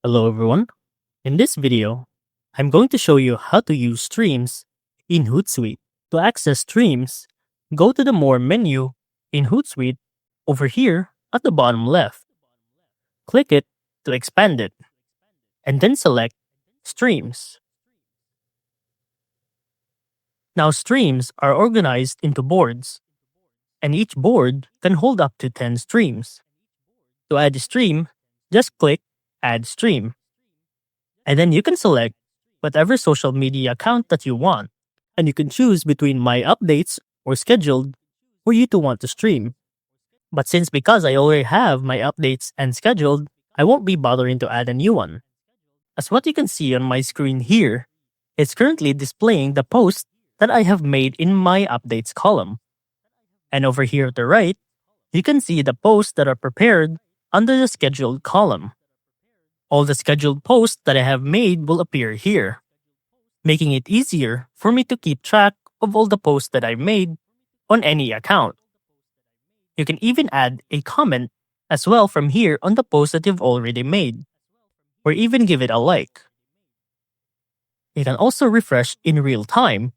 Hello everyone. In this video, I'm going to show you how to use streams in Hootsuite. To access streams, go to the More menu in Hootsuite over here at the bottom left. Click it to expand it, and then select Streams. Now streams are organized into boards, and each board can hold up to 10 streams. To add a stream, just click Add Stream. And then you can select whatever social media account that you want. And you can choose between My Updates or Scheduled for you to want to stream. But because I already have my updates and scheduled, I won't be bothering to add a new one. As what you can see on my screen here, it's currently displaying the post that I have made in my updates column. And over here at the right, you can see the posts that are prepared under the scheduled column. All the scheduled posts that I have made will appear here, making it easier for me to keep track of all the posts that I made on any account. You can even add a comment as well from here on the post that you've already made, or even give it a like. You can also refresh in real time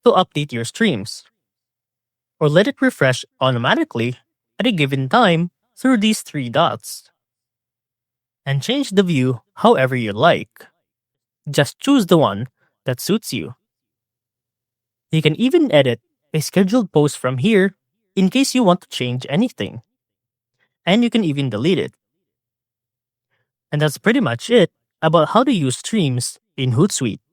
to update your streams, or let it refresh automatically at a given time through these three dots. And change the view however you like. Just choose the one that suits you. You can even edit a scheduled post from here in case you want to change anything. And you can even delete it. And that's pretty much it about how to use streams in Hootsuite.